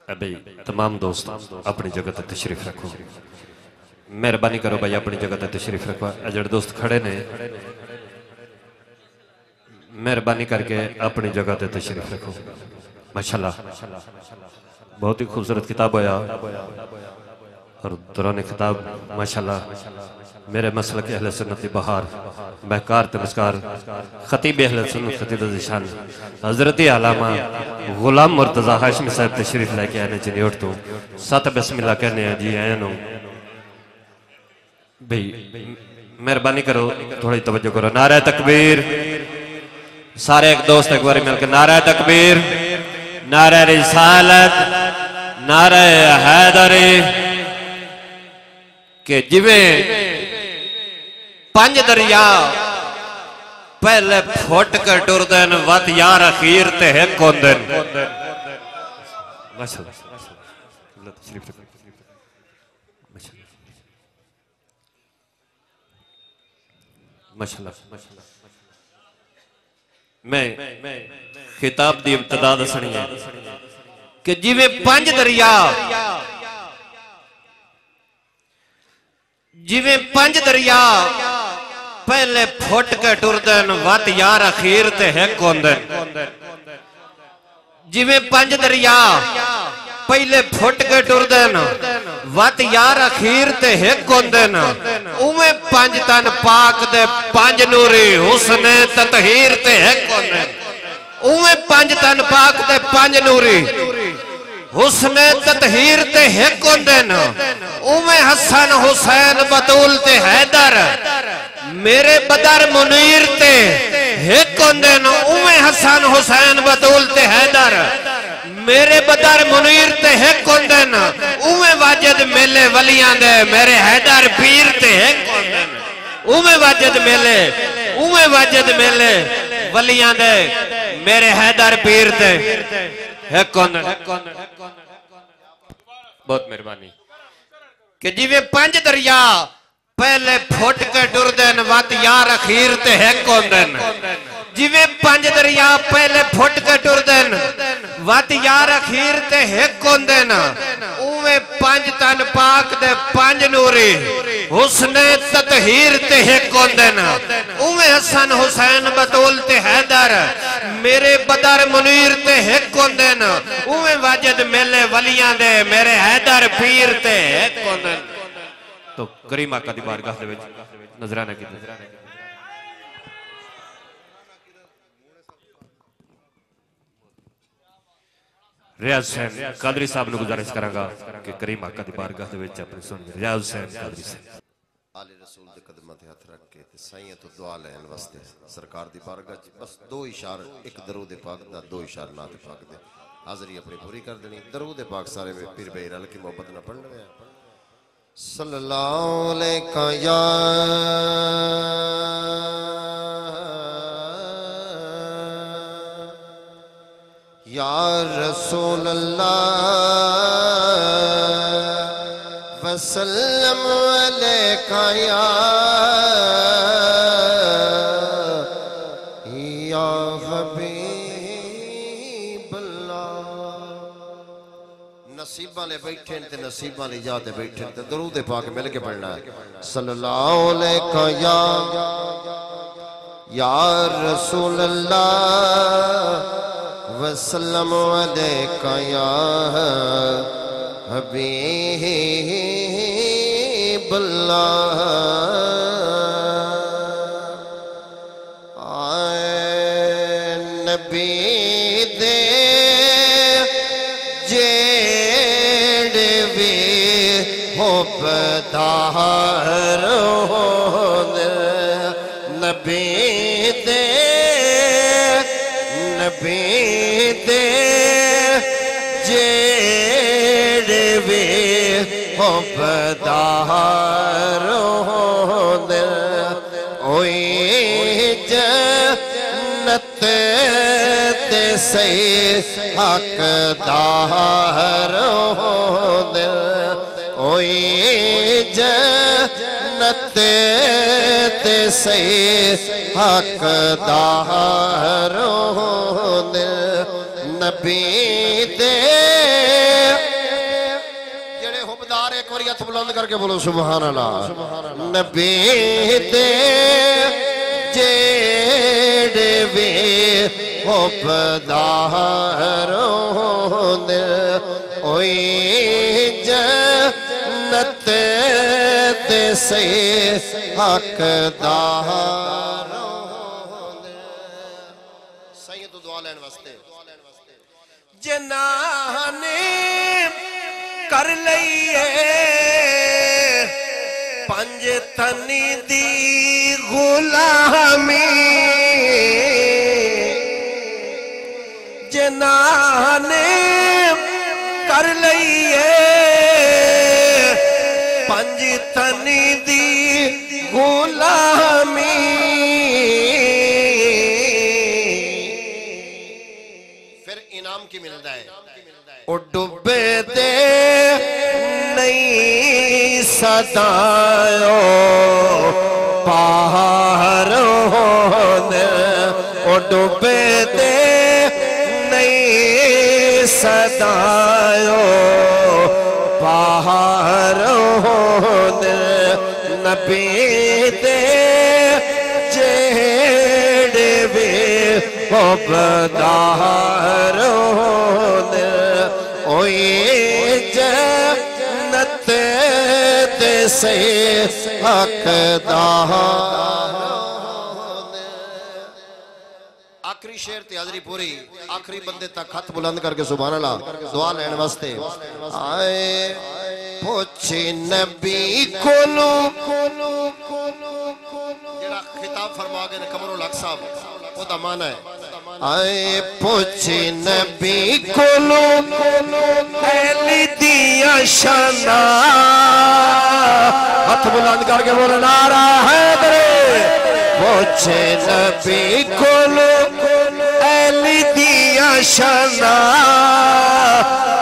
ابھی تمام دوست اپنی جگہ تے تشریف رکھو مہربانی کرو بھائی اپنی جگہ تے تشریف رکھو اجڑ دوست کھڑے نے مہربانی کر کے اپنی جگہ تے تشریف رکھو ماشاءاللہ بہت ہی خوبصورت کتاب ہویا اور دوران خطاب ماشاءاللہ میرے مسلک اہل سنت بہار بہکار تمسکار خطیب اہل سنت خطیب عزیشان حضرت علامہ غلام مرتضی ہاشمی صاحب تشریف لے کے آنے چنی اٹھتو ساتھ بسم اللہ کہنے ہیں جی آئینوں بھئی مہربانی کرو تھوڑی توجہ کرو نعرہ تکبیر سارے ایک دوست ایک باری مل کے نعرہ تکبیر نعرہ رسالت نعرہ حیدری کہ جویں پنج دریا پہلے پھوٹ کر ٹر دین وات یار اخیر تے ہے کون دین ماشاءاللہ میں خطاب دی ابتدا دسنی ہے کہ جویں پنج دریا جویں پنج دریا پہلے پھوٹ کے ٹر دین وات یار اخیر تے ہے کون دین جویں پنج دریا پہلے پھوٹ کے ٹر دین وات یار اخیر تے ہے کون دین اویں پنج تن پاک دے پنج نوری حسن تطہیر تے ہے کون دین اویں پنج تن پاک دے پنج نوری حسن تطہیر تے ہے کون دین اویں حسن حسین بطول تے حیدر میرے بدر منیر تے ہے کون دین اویں حسن حسین بطول تے حیدر میرے بدر منیر تے ہے کون دین اویں واجد میلے ولیاں دے میرے حیدر پیر تے ہے کون دین اویں واجد میلے ولیاں دے میرے حیدر پیر تے ہے کون دین بہت مہربانی کہ جیویں پنج دریا پہلے پھوٹ کے ٹر دین وات یار اخیر تے ہے کون دین جیویں پنج دریا پہلے پھوٹ کے ٹر دین وات یار اخیر تے ہے کون دین اویں پنج تن پاک دے پنج نوری حسن تطہیر تے ہے کون دین اویں حسن حسین بطول تے حیدر میرے بدر منیر تے ہے کون دین اویں واجد میلے ولیاں دے میرے حیدر پیر تے ہے کون دین تو کریم آقا دی بارگاہ دے وچ نظرانہ کی ریاض حسین قادری صاحب نے گزارش کریں گا کہ کریم آقا دی بارگاہ دے وچ اپنی سن ریاض حسین قادری صاحب آل رسول دے قدمہ تے ہاتھ رکھ کے سائیں تو دعا لین واسطے سرکار دی بارگاہ بس دو اشار ایک درود پاک دا دو اشار نعت پاک دے حاضری اپنی پوری کر دینی درود پاک سارے میں پیر بے رل کی محبت نہ پڑھنے میں صلی اللہ علیہ یا یا رسول اللہ وسلم علیکہ یا حبیب اللہ نصیبہ لے بیٹھیں تے نصیبہ لے جاتے بیٹھیں تے درود پاک مل کے پڑھنا ہے صلی اللہ علیکہ یا رسول اللہ وسلم علیکہ یا حبیب اللہ آئے نبی دے جیڑ بھی ہو بدار ہون نبی دے بدار ہون اوئی جنت تے سی حقدار ہون اوئی جنت تے سی حقدار ہون نبی دے ایک بار ہاتھ بلند کر کے بولو سبحان اللہ نبی دے جیڑے وے حبداروں دے اوئی جنت دے سے حقداروں دے سائیں تو دعا لین واسطے جناح نے کر لئیے پنج تنی دی غلامی جناح نے کر لئیے پنج تنی دی غلامی پھر انعام کی ملتا ہے او ڈبے دے نہیں صدایو پہاڑوں نے او ڈبے دے نہیں صدایو پہاڑوں نے نبی دے جیڑے وے حبداروں نے اوئی جنت دے سے حقداروں نے آخری شعر تے حاضری پوری آخری بندے تک ہاتھ بلند کر کے سبحان اللہ دعا لین واسطے آئے پوچھے نبی کولو جڑا خطاب فرما گئے قمر الحق صاحب وہ دا معنی ہے آئے پوچھے نبی کولو اہل دیا شانا ہاتھ بلند کر کے بولے نعرہ حیدر پوچھے نبی کولو اہل دیا شانا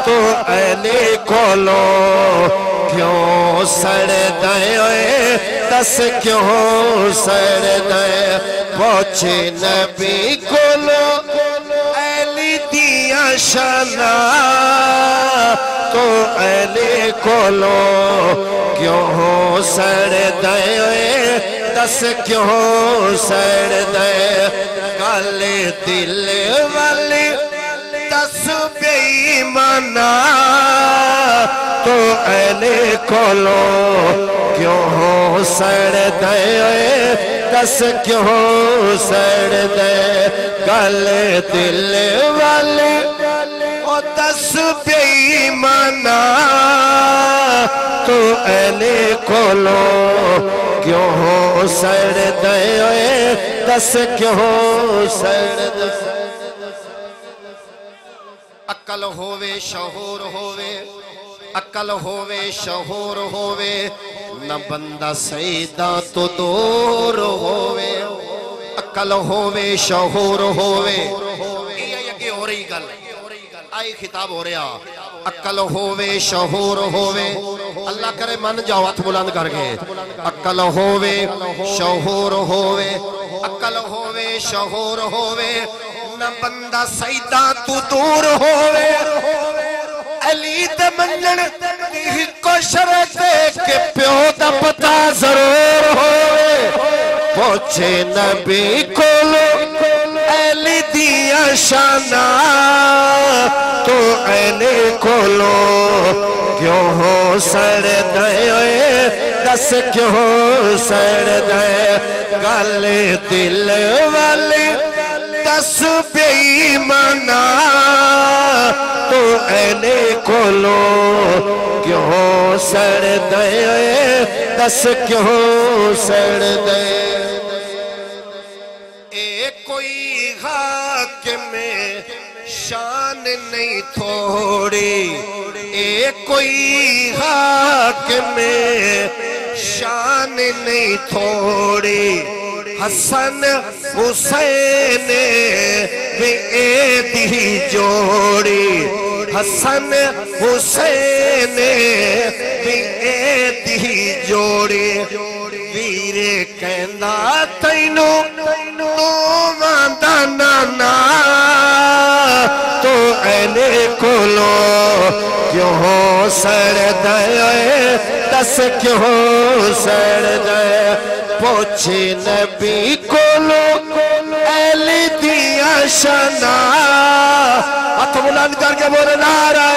تو اہل کولو کیوں سڑ دائے دس کیوں سڑ دائے پوچھے نبی کولو اہل دیا شانا تو اہل کولو کیوں سڑ دائے دس کیوں سڑ دائے گل دل والی دس بے ایمانا تو اہل کولو کیوں سڑ دائے دس کیوں سڑ دائے گل دل والی او دس بے ایمانا تو اہل کولو کیوں سڑ دائے دس کیوں سڑ دائے عقل ہووے شعور ہووے عقل ہووے شعور ہووے نہ بندہ سیدہ تو دور ہووے عقل ہووے شعور ہووے یہ ہو رہی گل آئی خطاب ہو رہا عقل ہووے شعور ہووے اللہ کرے من جاؤ ہاتھ بلند کر کے عقل ہووے شعور ہووے عقل ہووے شعور ہووے نہ بندہ سیدہ تو دور ہووے علی دے منجن کی کو شرط کے پیو دا پتا ضرور ہووے پوچھے نبی کولو اہل دیا شانا تو اہل کولو کیوں سڑ دائے دس کیوں سڑ دائے گل دل والی دس بے ایمانا تو اہل کولو کیوں سڑ دائے دس کیوں سڑ دائے اے کوئی حاکم شان نہیں تھوڑی اے کوئی حاکم شان نہیں تھوڑی حسن حسین بھی ایدی جوڑی حسن حسین بھی ایدی جوڑی ویرے کہندہ تینو نوماندہ نانا تو اہل کولو کیوں سڑ دے دس کیوں سڑ دے پوچھ نبی کولو اہل دیا شنا ہاتھ بلند کر کے بولے نعرہ